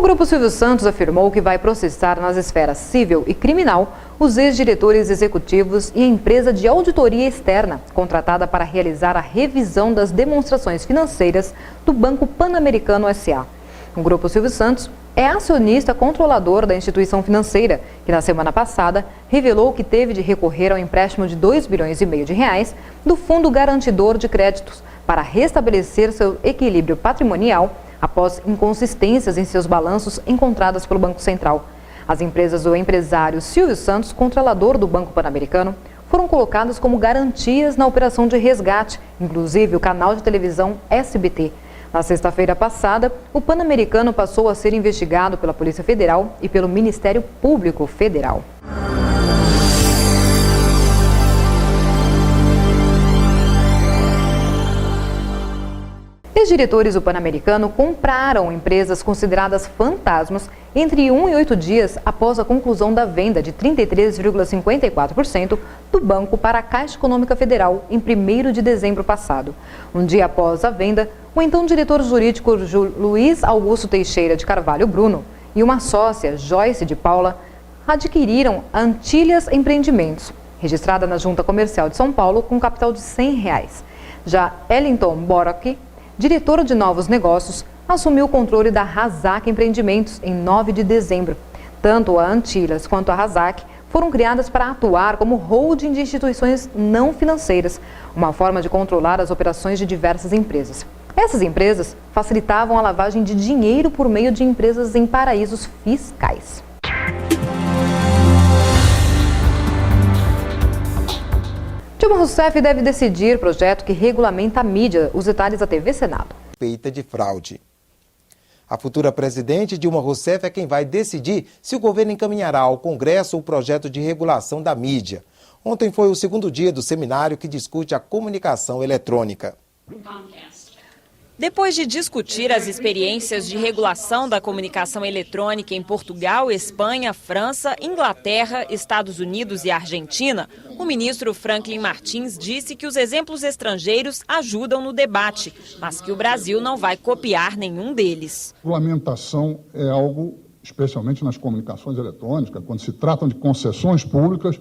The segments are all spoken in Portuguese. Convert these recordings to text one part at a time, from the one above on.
Grupo Silvio Santos afirmou que vai processar nas esferas civil e criminal os ex-diretores executivos e a empresa de auditoria externa contratada para realizar a revisão das demonstrações financeiras do Banco Pan-Americano S.A. O Grupo Silvio Santos é acionista controlador da instituição financeira, que na semana passada revelou que teve de recorrer ao empréstimo de R$2,5 bilhões do Fundo Garantidor de Créditos para restabelecer seu equilíbrio patrimonial após inconsistências em seus balanços encontradas pelo Banco Central. As empresas do empresário Silvio Santos, controlador do Banco Pan-Americano, foram colocadas como garantias na operação de resgate, inclusive o canal de televisão SBT. Na sexta-feira passada, o Pan-Americano passou a ser investigado pela Polícia Federal e pelo Ministério Público Federal. Ex-diretores do Pan-Americano compraram empresas consideradas fantasmas entre 1 e 8 dias após a conclusão da venda de 33,54% do banco para a Caixa Econômica Federal em 1º de dezembro passado. Um dia após a venda, o então diretor jurídico Luiz Augusto Teixeira de Carvalho Bruno e uma sócia, Joyce de Paula, adquiriram a Antilhas Empreendimentos, registrada na Junta Comercial de São Paulo com capital de R$100. Já Ellington Borock, diretor de novos negócios, assumiu o controle da Razak Empreendimentos em 9 de dezembro. Tanto a Antilhas quanto a Razak foram criadas para atuar como holding de instituições não financeiras, uma forma de controlar as operações de diversas empresas. Essas empresas facilitavam a lavagem de dinheiro por meio de empresas em paraísos fiscais. Dilma Rousseff deve decidir projeto que regulamenta a mídia. Os detalhes da TV Senado. Suspeita de fraude. A futura presidente Dilma Rousseff é quem vai decidir se o governo encaminhará ao Congresso o projeto de regulação da mídia. Ontem foi o segundo dia do seminário que discute a comunicação eletrônica. Depois de discutir as experiências de regulação da comunicação eletrônica em Portugal, Espanha, França, Inglaterra, Estados Unidos e Argentina, o ministro Franklin Martins disse que os exemplos estrangeiros ajudam no debate, mas que o Brasil não vai copiar nenhum deles. Regulamentação é algo, especialmente nas comunicações eletrônicas, quando se tratam de concessões públicas,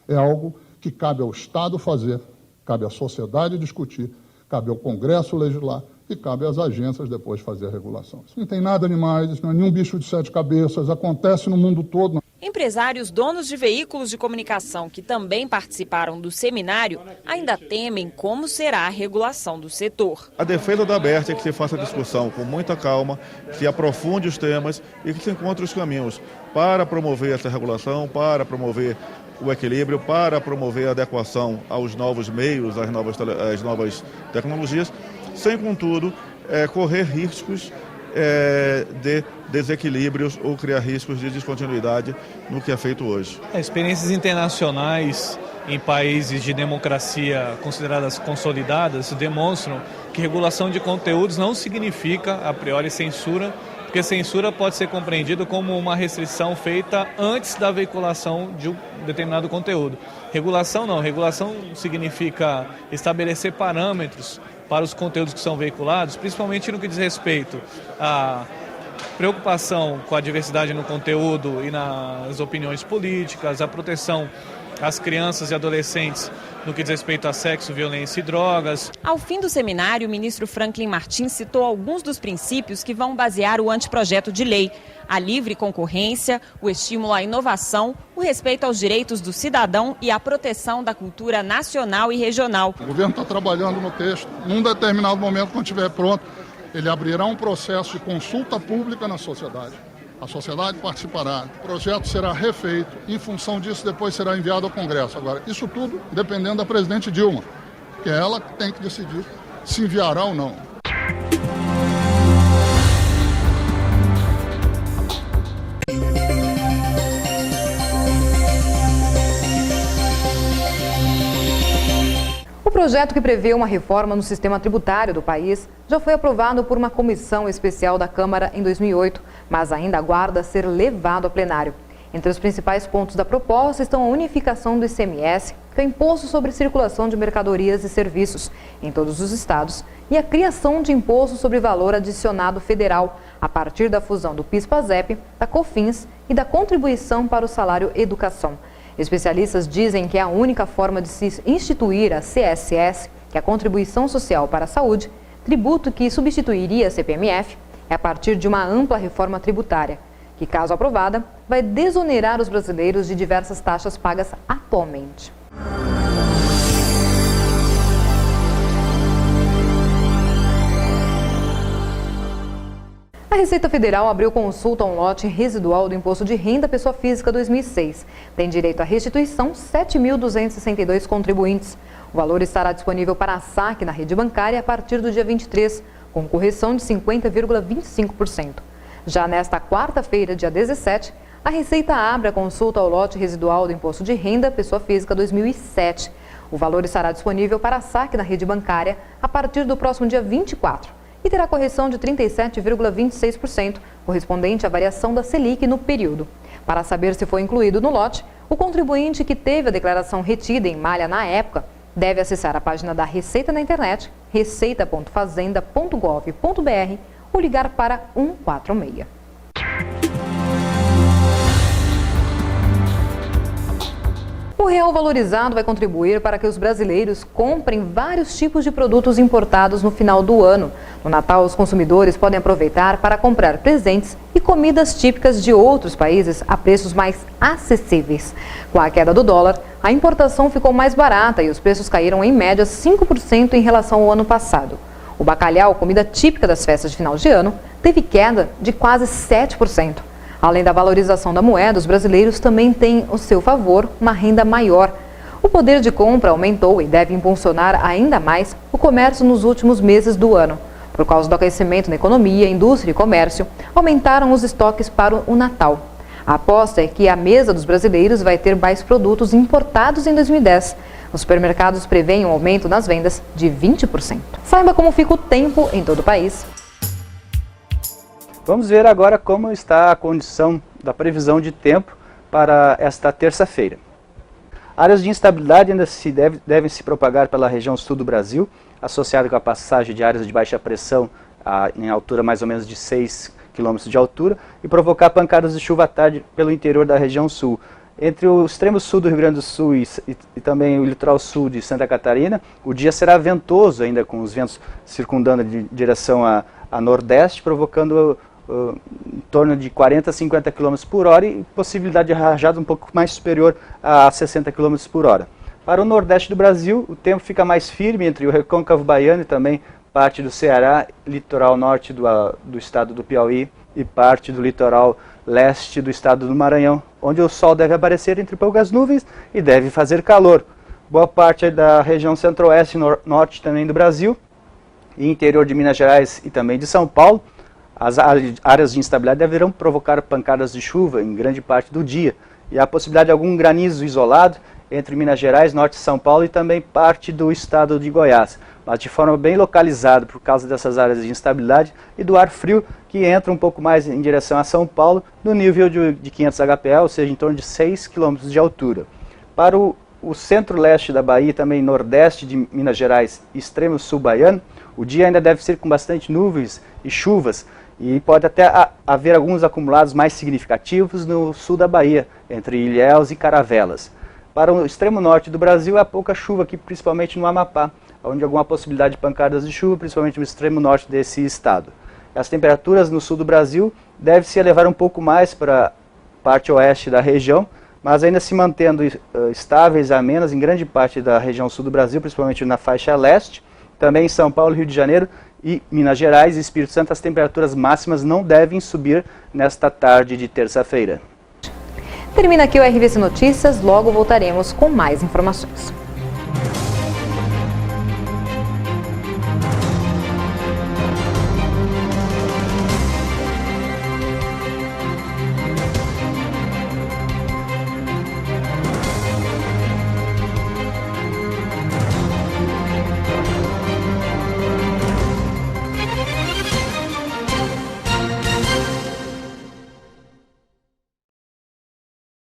é algo que cabe ao Estado fazer, cabe à sociedade discutir, cabe ao Congresso legislar, e cabe às agências depois fazer a regulação. Isso não tem nada demais, isso não é nenhum bicho de 7 cabeças, acontece no mundo todo. Empresários donos de veículos de comunicação que também participaram do seminário ainda temem como será a regulação do setor. A defesa da ABERT é que se faça a discussão com muita calma, que aprofunde os temas e que se encontre os caminhos para promover essa regulação, para promover o equilíbrio, para promover a adequação aos novos meios, às novas tecnologias, sem, contudo, correr riscos de desequilíbrios ou criar riscos de descontinuidade no que é feito hoje. Experiências internacionais em países de democracia consideradas consolidadas demonstram que regulação de conteúdos não significa, a priori, censura, porque censura pode ser compreendido como uma restrição feita antes da veiculação de um determinado conteúdo. Regulação não, regulação significa estabelecer parâmetros para os conteúdos que são veiculados, principalmente no que diz respeito à preocupação com a diversidade no conteúdo e nas opiniões políticas, a proteção às crianças e adolescentes no que diz respeito a sexo, violência e drogas. Ao fim do seminário, o ministro Franklin Martins citou alguns dos princípios que vão basear o anteprojeto de lei: a livre concorrência, o estímulo à inovação, o respeito aos direitos do cidadão e a proteção da cultura nacional e regional. O governo está trabalhando no texto. Num determinado momento, quando estiver pronto, ele abrirá um processo de consulta pública na sociedade. A sociedade participará, o projeto será refeito, em função disso depois será enviado ao Congresso. Agora, isso tudo dependendo da presidente Dilma, que é ela que tem que decidir se enviará ou não. O projeto que prevê uma reforma no sistema tributário do país já foi aprovado por uma comissão especial da Câmara em 2008, mas ainda aguarda ser levado a plenário. Entre os principais pontos da proposta estão a unificação do ICMS, que é o Imposto sobre Circulação de Mercadorias e Serviços em todos os estados e a criação de Imposto sobre Valor Adicionado Federal a partir da fusão do PIS/PASEP, da COFINS e da Contribuição para o Salário Educação. Especialistas dizem que é a única forma de se instituir a CSS, que é a Contribuição Social para a Saúde, tributo que substituiria a CPMF, é a partir de uma ampla reforma tributária, que, caso aprovada, vai desonerar os brasileiros de diversas taxas pagas atualmente. A Receita Federal abriu consulta a um lote residual do Imposto de Renda Pessoa Física 2006. Tem direito à restituição 7.262 contribuintes. O valor estará disponível para saque na rede bancária a partir do dia 23, com correção de 50,25%. Já nesta quarta-feira, dia 17, a Receita abre a consulta ao lote residual do Imposto de Renda Pessoa Física 2007. O valor estará disponível para saque na rede bancária a partir do próximo dia 24 e terá correção de 37,26%, correspondente à variação da Selic no período. Para saber se foi incluído no lote, o contribuinte que teve a declaração retida em malha na época deve acessar a página da Receita na internet, receita.fazenda.gov.br ou ligar para 146. O real valorizado vai contribuir para que os brasileiros comprem vários tipos de produtos importados no final do ano. No Natal, os consumidores podem aproveitar para comprar presentes e comidas típicas de outros países a preços mais acessíveis. Com a queda do dólar, a importação ficou mais barata e os preços caíram em média 5% em relação ao ano passado. O bacalhau, comida típica das festas de final de ano, teve queda de quase 7%. Além da valorização da moeda, os brasileiros também têm ao seu favor uma renda maior. O poder de compra aumentou e deve impulsionar ainda mais o comércio nos últimos meses do ano. Por causa do aquecimento na economia, indústria e comércio, aumentaram os estoques para o Natal. A aposta é que a mesa dos brasileiros vai ter mais produtos importados em 2010. Os supermercados prevêem um aumento nas vendas de 20%. Saiba como fica o tempo em todo o país. Vamos ver agora como está a condição da previsão de tempo para esta terça-feira. Áreas de instabilidade ainda devem se propagar pela região sul do Brasil, associada com a passagem de áreas de baixa pressão em altura mais ou menos de 6 km de altura e provocar pancadas de chuva à tarde pelo interior da região sul. Entre o extremo sul do Rio Grande do Sul e também o litoral sul de Santa Catarina, o dia será ventoso ainda, com os ventos circundando de direção a nordeste, provocando em torno de 40 a 50 km por hora e possibilidade de rajada um pouco mais superior a 60 km por hora. Para o nordeste do Brasil, o tempo fica mais firme entre o recôncavo baiano e também parte do Ceará, litoral norte do estado do Piauí e parte do litoral leste do estado do Maranhão, onde o sol deve aparecer entre poucas nuvens e deve fazer calor. Boa parte da região centro-oeste e norte também do Brasil, e interior de Minas Gerais e também de São Paulo, as áreas de instabilidade deverão provocar pancadas de chuva em grande parte do dia e a possibilidade de algum granizo isolado entre Minas Gerais, norte de São Paulo e também parte do estado de Goiás, mas de forma bem localizada por causa dessas áreas de instabilidade e do ar frio que entra um pouco mais em direção a São Paulo no nível de 500 HPA, ou seja, em torno de 6 km de altura. Para o centro-leste da Bahia e também nordeste de Minas Gerais e extremo sul baiano, o dia ainda deve ser com bastante nuvens e chuvas, e pode até haver alguns acumulados mais significativos no sul da Bahia, entre Ilhéus e Caravelas. Para o extremo norte do Brasil, há pouca chuva aqui, principalmente no Amapá, onde há alguma possibilidade de pancadas de chuva, principalmente no extremo norte desse estado. As temperaturas no sul do Brasil devem se elevar um pouco mais para a parte oeste da região, mas ainda se mantendo estáveis a amenas em grande parte da região sul do Brasil, principalmente na faixa leste, também em São Paulo, Rio de Janeiro e Minas Gerais e Espírito Santo. As temperaturas máximas não devem subir nesta tarde de terça-feira. Termina aqui o RVC Notícias, logo voltaremos com mais informações.